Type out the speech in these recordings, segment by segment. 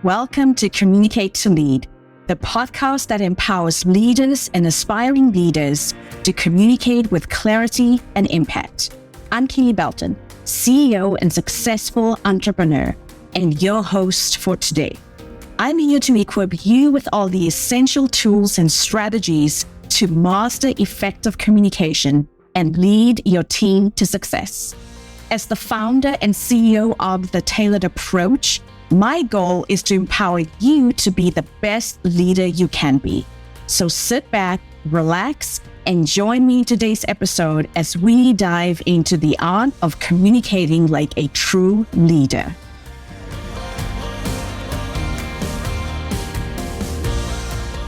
Welcome to Communicate to Lead, the podcast that empowers leaders and aspiring leaders to communicate with clarity and impact. I'm Kele Belton, CEO and successful entrepreneur, and your host for today. I'm here to equip you with all the essential tools and strategies to master effective communication and lead your team to success. As the founder and CEO of The Tailored Approach, my goal is to empower you to be the best leader you can be. So sit back, relax, and join me in today's episode as we dive into the art of communicating like a true leader.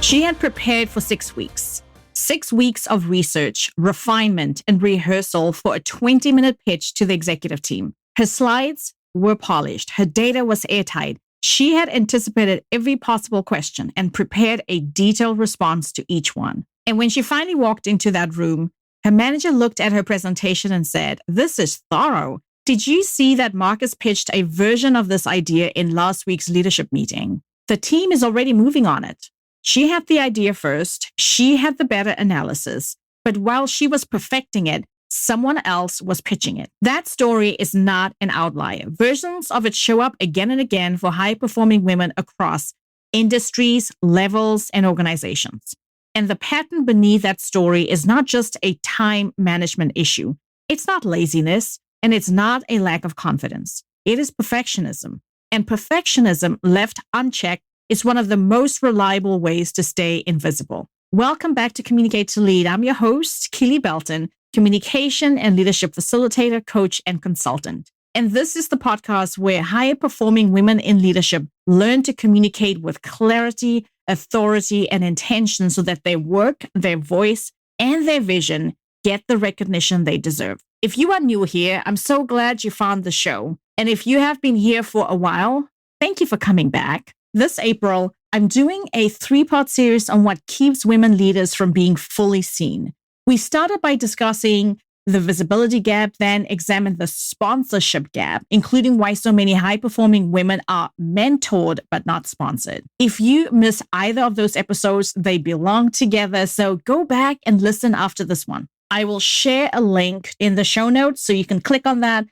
She had prepared for 6 weeks. 6 weeks of research, refinement, and rehearsal for a 20-minute pitch to the executive team. Her slides were polished. Her data was airtight. She had anticipated every possible question and prepared a detailed response to each one. And when she finally walked into that room, her manager looked at her presentation and said, "This is thorough. Did you see that Marcus pitched a version of this idea in last week's leadership meeting? The team is already moving on it." She had the idea first. She had the better analysis. But while she was perfecting it, someone else was pitching it. That story is not an outlier. Versions of it show up again and again for high-performing women across industries, levels, and organizations. And the pattern beneath that story is not just a time management issue. It's not laziness, and it's not a lack of confidence. It is perfectionism. And perfectionism, left unchecked, is one of the most reliable ways to stay invisible. Welcome back to Communicate to Lead. I'm your host, Kele Belton, communication and leadership facilitator, coach, and consultant. And this is the podcast where higher performing women in leadership learn to communicate with clarity, authority, and intention so that their work, their voice, and their vision get the recognition they deserve. If you are new here, I'm so glad you found the show. And if you have been here for a while, thank you for coming back. This April, I'm doing a 3-part series on what keeps women leaders from being fully seen. We started by discussing the visibility gap, then examined the sponsorship gap, including why so many high-performing women are mentored but not sponsored. If you miss either of those episodes, they belong together, so go back and listen after this one. I will share a link in the show notes so you can click on that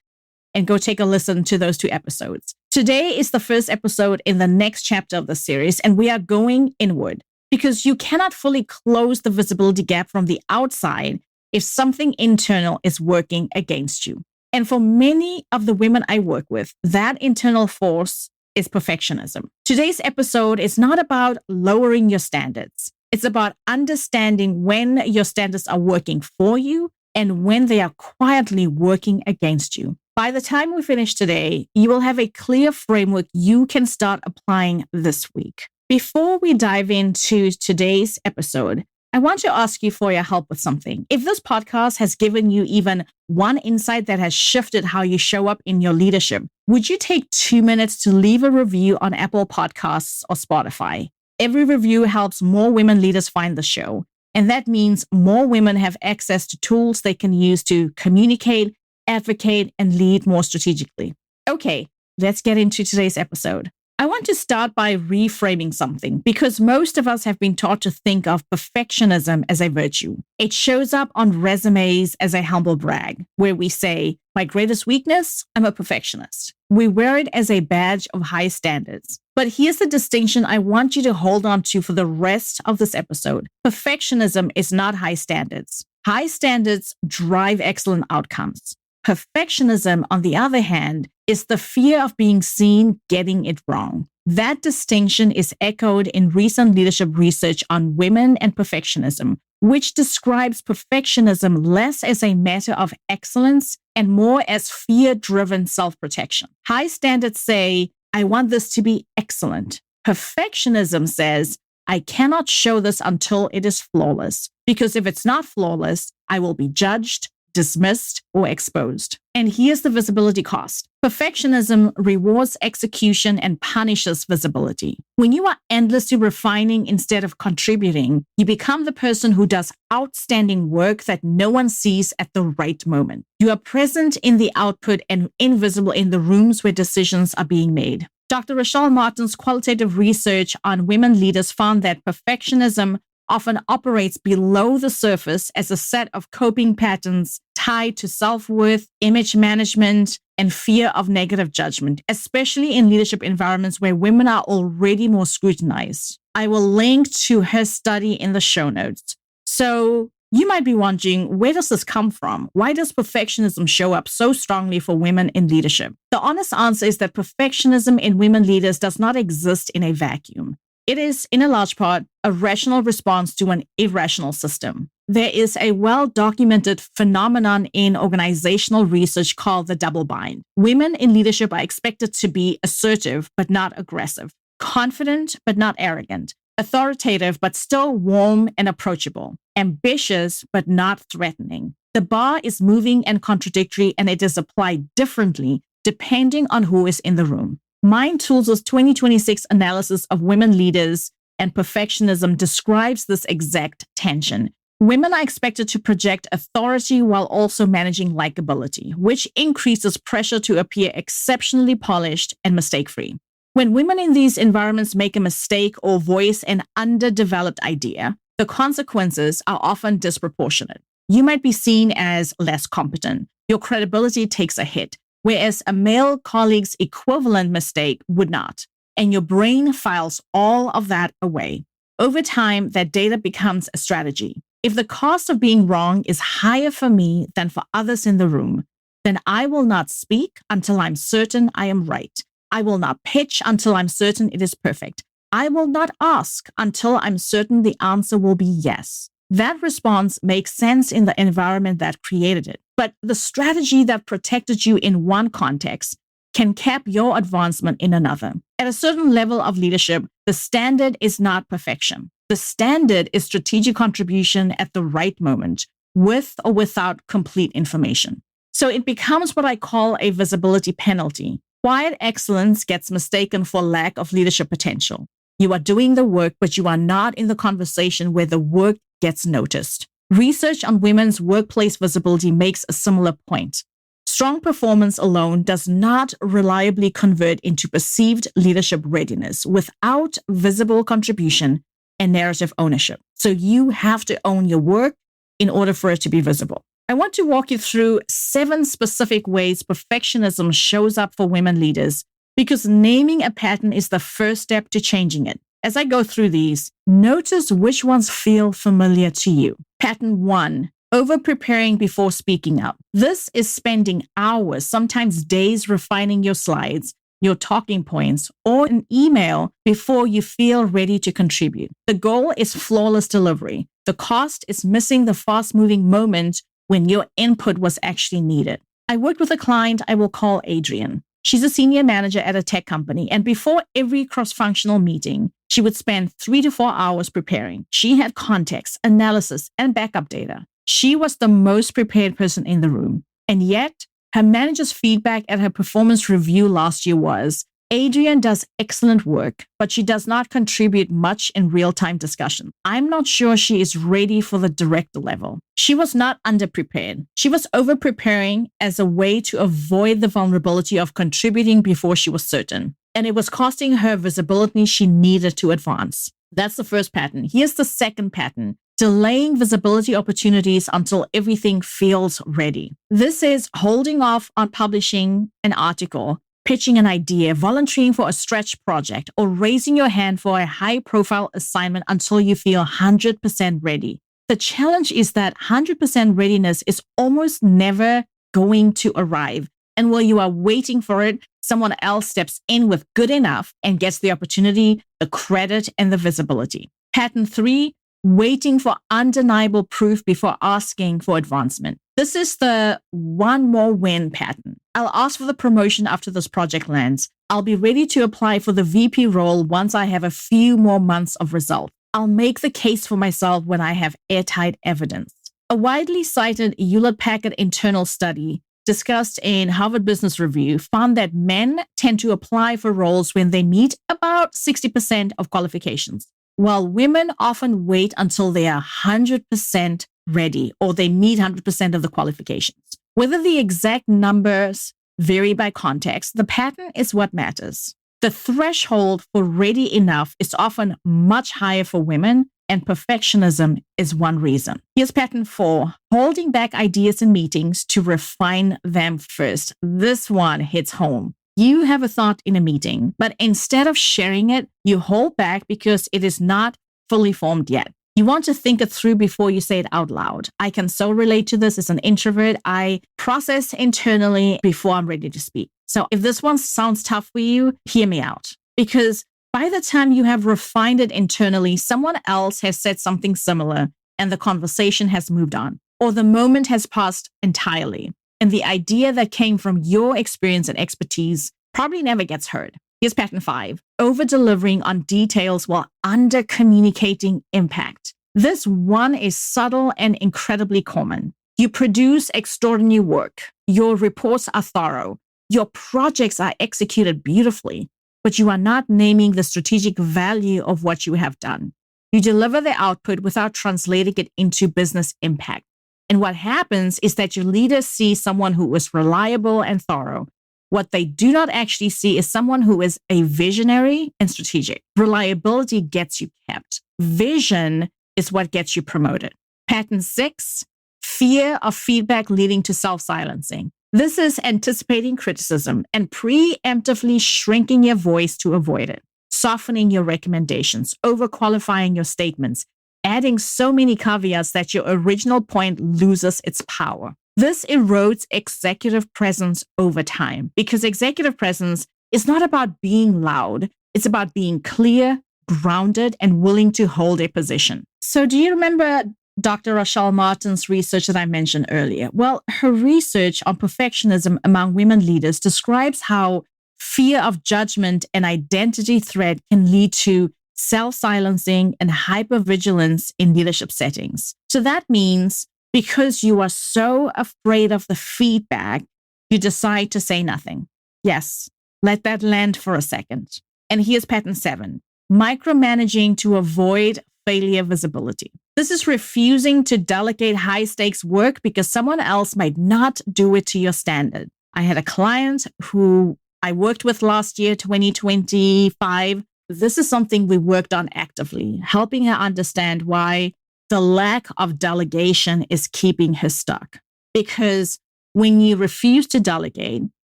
and go take a listen to those 2 episodes. Today is the first episode in the next chapter of the series, and we are going inward. Because you cannot fully close the visibility gap from the outside if something internal is working against you. And for many of the women I work with, that internal force is perfectionism. Today's episode is not about lowering your standards. It's about understanding when your standards are working for you and when they are quietly working against you. By the time we finish today, you will have a clear framework you can start applying this week. Before we dive into today's episode, I want to ask you for your help with something. If this podcast has given you even one insight that has shifted how you show up in your leadership, would you take 2 minutes to leave a review on Apple Podcasts or Spotify? Every review helps more women leaders find the show. And that means more women have access to tools they can use to communicate, advocate, and lead more strategically. Okay, let's get into today's episode. I want to start by reframing something because most of us have been taught to think of perfectionism as a virtue. It shows up on resumes as a humble brag, where we say, "My greatest weakness, I'm a perfectionist." We wear it as a badge of high standards. But here's the distinction I want you to hold on to for the rest of this episode. Perfectionism is not high standards. High standards drive excellent outcomes. Perfectionism, on the other hand, is the fear of being seen getting it wrong. That distinction is echoed in recent leadership research on women and perfectionism, which describes perfectionism less as a matter of excellence and more as fear-driven self-protection. High standards say, "I want this to be excellent." Perfectionism says, "I cannot show this until it is flawless, because if it's not flawless, I will be judged, dismissed, or exposed." And here's the visibility cost. Perfectionism rewards execution and punishes visibility. When you are endlessly refining instead of contributing, you become the person who does outstanding work that no one sees at the right moment. You are present in the output and invisible in the rooms where decisions are being made. Dr. Rachelle Martin's qualitative research on women leaders found that perfectionism often operates below the surface as a set of coping patterns tied to self-worth, image management, and fear of negative judgment, especially in leadership environments where women are already more scrutinized. I will link to her study in the show notes. So you might be wondering, where does this come from? Why does perfectionism show up so strongly for women in leadership? The honest answer is that perfectionism in women leaders does not exist in a vacuum. It is, in a large part, a rational response to an irrational system. There is a well-documented phenomenon in organizational research called the double bind. Women in leadership are expected to be assertive but not aggressive, confident but not arrogant, authoritative but still warm and approachable, ambitious but not threatening. The bar is moving and contradictory, and it is applied differently depending on who is in the room. Mind Tools' 2026 analysis of women leaders and perfectionism describes this exact tension. Women are expected to project authority while also managing likability, which increases pressure to appear exceptionally polished and mistake-free. When women in these environments make a mistake or voice an underdeveloped idea, the consequences are often disproportionate. You might be seen as less competent. Your credibility takes a hit, whereas a male colleague's equivalent mistake would not. And your brain files all of that away. Over time, that data becomes a strategy. If the cost of being wrong is higher for me than for others in the room, then I will not speak until I'm certain I am right. I will not pitch until I'm certain it is perfect. I will not ask until I'm certain the answer will be yes. That response makes sense in the environment that created it. But the strategy that protected you in one context can cap your advancement in another. At a certain level of leadership, the standard is not perfection. The standard is strategic contribution at the right moment, with or without complete information. So it becomes what I call a visibility penalty. Quiet excellence gets mistaken for lack of leadership potential. You are doing the work, but you are not in the conversation where the work gets noticed. Research on women's workplace visibility makes a similar point. Strong performance alone does not reliably convert into perceived leadership readiness without visible contribution and narrative ownership. So you have to own your work in order for it to be visible. I want to walk you through 7 specific ways perfectionism shows up for women leaders, because naming a pattern is the first step to changing it. As I go through these, notice which ones feel familiar to you. Pattern 1, over-preparing before speaking up. This is spending hours, sometimes days, refining your slides, your talking points, or an email before you feel ready to contribute. The goal is flawless delivery. The cost is missing the fast-moving moment when your input was actually needed. I worked with a client I will call Adrienne. She's a senior manager at a tech company, and before every cross-functional meeting, she would spend 3 to 4 hours preparing. She had context, analysis, and backup data. She was the most prepared person in the room. And yet, her manager's feedback at her performance review last year was, Adrienne does excellent work, but she does not contribute much in real-time discussion. I'm not sure she is ready for the director level. She was not underprepared. She was over-preparing as a way to avoid the vulnerability of contributing before she was certain. And it was costing her visibility she needed to advance. That's the first pattern. Here's the second pattern. Delaying visibility opportunities until everything feels ready. This is holding off on publishing an article, pitching an idea, volunteering for a stretch project, or raising your hand for a high-profile assignment until you feel 100% ready. The challenge is that 100% readiness is almost never going to arrive. And while you are waiting for it, someone else steps in with good enough and gets the opportunity, the credit, and the visibility. Pattern 3, waiting for undeniable proof before asking for advancement. This is the one more win pattern. I'll ask for the promotion after this project lands. I'll be ready to apply for the VP role once I have a few more months of results. I'll make the case for myself when I have airtight evidence. A widely cited Hewlett-Packard internal study discussed in Harvard Business Review found that men tend to apply for roles when they meet about 60% of qualifications, while women often wait until they are 100% ready or they meet 100% of the qualifications. Whether the exact numbers vary by context, the pattern is what matters. The threshold for ready enough is often much higher for women, and perfectionism is one reason. Here's pattern 4, holding back ideas in meetings to refine them first. This one hits home. You have a thought in a meeting, but instead of sharing it, you hold back because it is not fully formed yet. You want to think it through before you say it out loud. I can so relate to this as an introvert. I process internally before I'm ready to speak. So if this one sounds tough for you, hear me out. Because by the time you have refined it internally, someone else has said something similar and the conversation has moved on, or the moment has passed entirely. And the idea that came from your experience and expertise probably never gets heard. Here's pattern 5, over-delivering on details while under-communicating impact. This one is subtle and incredibly common. You produce extraordinary work. Your reports are thorough. Your projects are executed beautifully, but you are not naming the strategic value of what you have done. You deliver the output without translating it into business impact. And what happens is that your leaders see someone who is reliable and thorough. What they do not actually see is someone who is a visionary and strategic. Reliability gets you kept. Vision is what gets you promoted. Pattern 6, fear of feedback leading to self-silencing. This is anticipating criticism and preemptively shrinking your voice to avoid it, softening your recommendations, overqualifying your statements, adding so many caveats that your original point loses its power. This erodes executive presence over time because executive presence is not about being loud. It's about being clear, grounded, and willing to hold a position. So do you remember Dr. Rachelle Martin's research that I mentioned earlier? Well, her research on perfectionism among women leaders describes how fear of judgment and identity threat can lead to self-silencing and hypervigilance in leadership settings. So that means because you are so afraid of the feedback, you decide to say nothing. Yes, let that land for a second. And here's pattern 7, micromanaging to avoid failure visibility. This is refusing to delegate high-stakes work because someone else might not do it to your standard. I had a client who I worked with last year, 2025. This is something we worked on actively, helping her understand why the lack of delegation is keeping her stuck. Because when you refuse to delegate,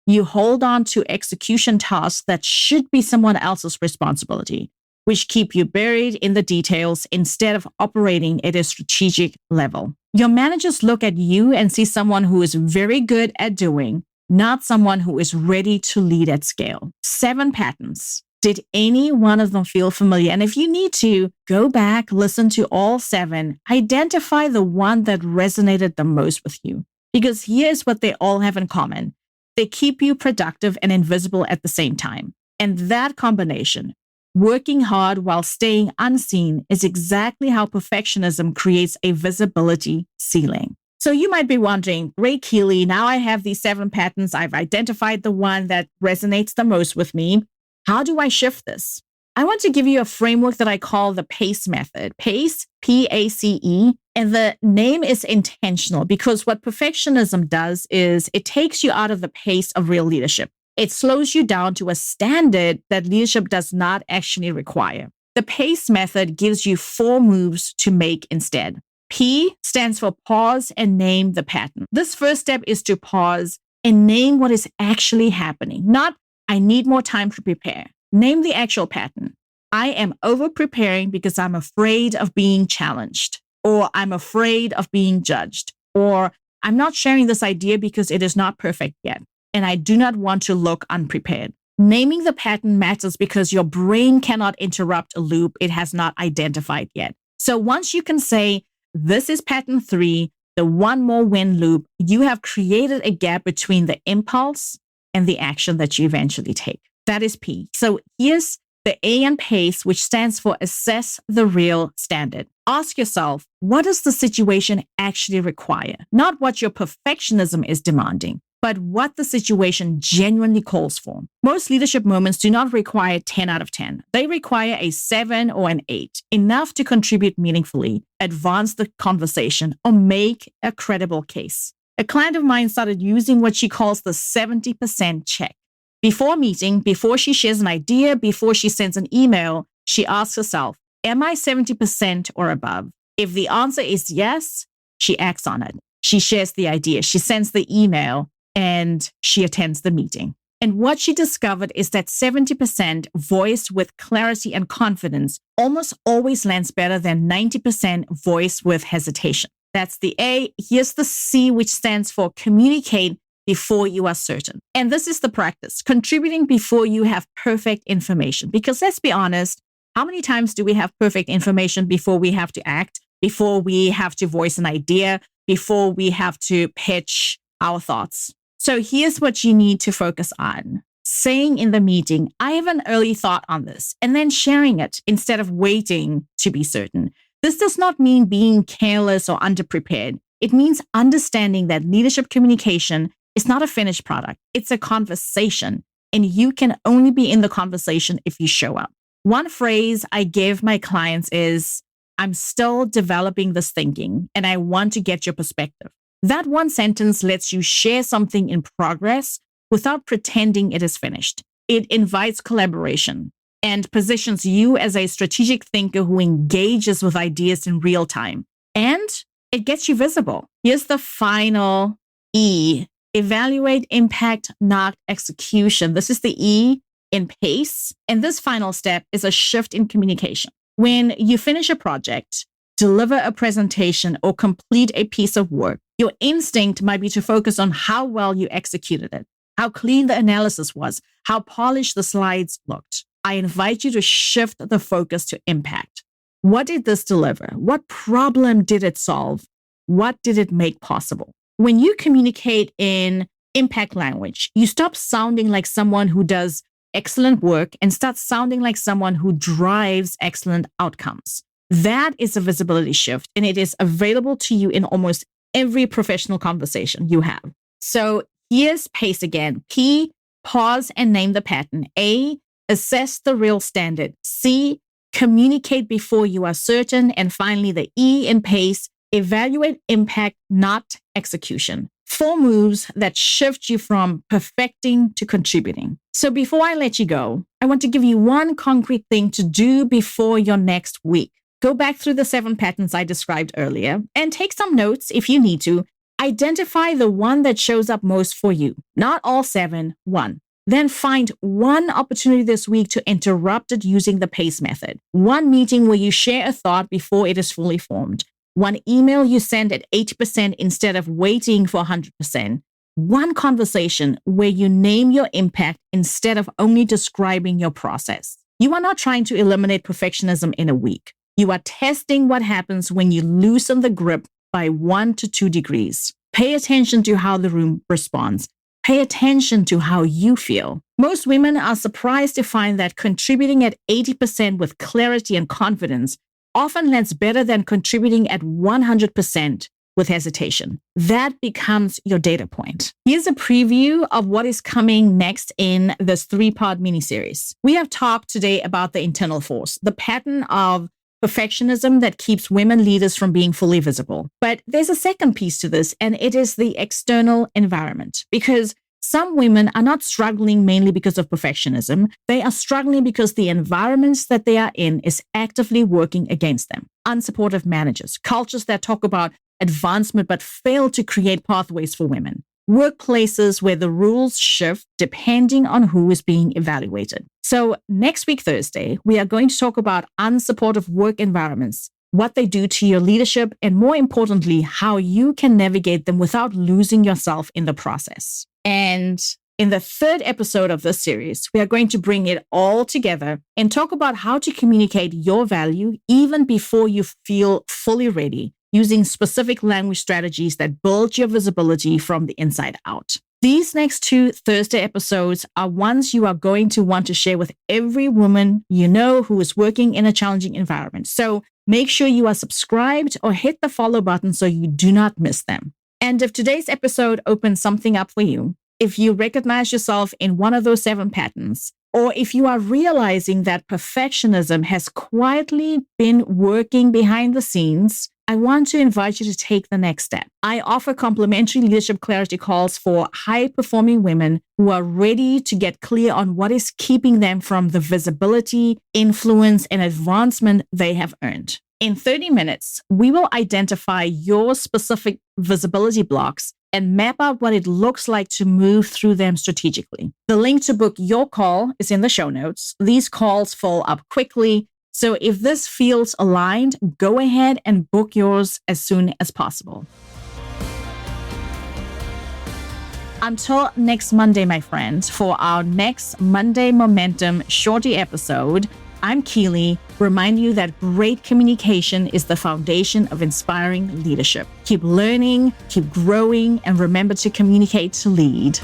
you hold on to execution tasks that should be someone else's responsibility, which keep you buried in the details instead of operating at a strategic level. Your managers look at you and see someone who is very good at doing, not someone who is ready to lead at scale. 7 patterns. Did any one of them feel familiar? And if you need to, go back, listen to all 7, identify the one that resonated the most with you. Because here's what they all have in common. They keep you productive and invisible at the same time. And that combination, working hard while staying unseen, is exactly how perfectionism creates a visibility ceiling. So you might be wondering, great, Kele, now I have these 7 patterns. I've identified the one that resonates the most with me. How do I shift this? I want to give you a framework that I call the P.A.C.E method. P.A.C.E, P-A-C-E. And the name is intentional because what perfectionism does is it takes you out of the pace of real leadership. It slows you down to a standard that leadership does not actually require. The P.A.C.E method gives you 4 moves to make instead. P stands for pause and name the pattern. This first step is to pause and name what is actually happening, not I need more time to prepare. Name the actual pattern. I am over preparing because I'm afraid of being challenged, or I'm afraid of being judged, or I'm not sharing this idea because it is not perfect yet, and I do not want to look unprepared. Naming the pattern matters because your brain cannot interrupt a loop it has not identified yet. So once you can say, this is pattern 3, the one more win loop, you have created a gap between the impulse and the action that you eventually take. That is P. So here's the A in P.A.C.E, which stands for assess the real standard. Ask yourself, what does the situation actually require? Not what your perfectionism is demanding, but what the situation genuinely calls for. Most leadership moments do not require 10 out of 10. They require a 7 or an 8, enough to contribute meaningfully, advance the conversation, or make a credible case. A client of mine started using what she calls the 70% check. Before a meeting, before she shares an idea, before she sends an email, she asks herself, am I 70% or above? If the answer is yes, she acts on it. She shares the idea, she sends the email, and she attends the meeting. And what she discovered is that 70% voiced with clarity and confidence almost always lands better than 90% voiced with hesitation. That's the A. Here's the C, which stands for communicate before you are certain. And this is the practice, contributing before you have perfect information. Because let's be honest, how many times do we have perfect information before we have to act, before we have to voice an idea, before we have to pitch our thoughts? So here's what you need to focus on. Saying in the meeting, I have an early thought on this, and then sharing it instead of waiting to be certain. This does not mean being careless or underprepared. It means understanding that leadership communication is not a finished product. It's a conversation, and you can only be in the conversation if you show up. One phrase I give my clients is, I'm still developing this thinking, and I want to get your perspective. That one sentence lets you share something in progress without pretending it is finished. It invites collaboration and positions you as a strategic thinker who engages with ideas in real time. And it gets you visible. Here's the final E. Evaluate impact, not execution. This is the E in P.A.C.E. And this final step is a shift in communication. When you finish a project, deliver a presentation, or complete a piece of work, your instinct might be to focus on how well you executed it, how clean the analysis was, how polished the slides looked. I invite you to shift the focus to impact. What did this deliver? What problem did it solve? What did it make possible? When you communicate in impact language, you stop sounding like someone who does excellent work and start sounding like someone who drives excellent outcomes. That is a visibility shift, and it is available to you in almost every professional conversation you have. So here's P.A.C.E. again. P, pause and name the pattern. A, assess the real standard. C, communicate before you are certain. And finally, the E in P.A.C.E., evaluate impact, not execution. 4 moves that shift you from perfecting to contributing. So before I let you go, I want to give you one concrete thing to do before your next week. Go back through the 7 patterns I described earlier and take some notes if you need to. Identify the one that shows up most for you. Not all 7, one. Then find one opportunity this week to interrupt it using the P.A.C.E. method. One meeting where you share a thought before it is fully formed. One email you send at 80% instead of waiting for 100%. One conversation where you name your impact instead of only describing your process. You are not trying to eliminate perfectionism in a week. You are testing what happens when you loosen the grip by 1 to 2 degrees. Pay attention to how the room responds. Pay attention to how you feel. Most women are surprised to find that contributing at 80% with clarity and confidence often lands better than contributing at 100% with hesitation. That becomes your data point. Here's a preview of what is coming next in this 3-part miniseries. We have talked today about the internal force, the pattern of perfectionism that keeps women leaders from being fully visible. But there's a second piece to this, and it is the external environment. Because some women are not struggling mainly because of perfectionism. They are struggling because the environments that they are in is actively working against them. Unsupportive managers, cultures that talk about advancement but fail to create pathways for women. Workplaces where the rules shift depending on who is being evaluated. So next week, Thursday, we are going to talk about unsupportive work environments, what they do to your leadership, and more importantly, how you can navigate them without losing yourself in the process. And in the 3rd episode of this series, we are going to bring it all together and talk about how to communicate your value even before you feel fully ready, using specific language strategies that build your visibility from the inside out. These next 2 Thursday episodes are ones you are going to want to share with every woman you know who is working in a challenging environment. So make sure you are subscribed or hit the follow button so you do not miss them. And if today's episode opens something up for you, if you recognize yourself in one of those 7 patterns, or if you are realizing that perfectionism has quietly been working behind the scenes, I want to invite you to take the next step. I offer complimentary leadership clarity calls for high-performing women who are ready to get clear on what is keeping them from the visibility, influence, and advancement they have earned. In 30 minutes, we will identify your specific visibility blocks and map out what it looks like to move through them strategically. The link to book your call is in the show notes. These calls fill up quickly, so if this feels aligned, go ahead and book yours as soon as possible. Until next Monday, my friends, for our next Monday Momentum Shorty episode, I'm Kele, remind you that great communication is the foundation of inspiring leadership. Keep learning, keep growing, and remember to communicate to lead.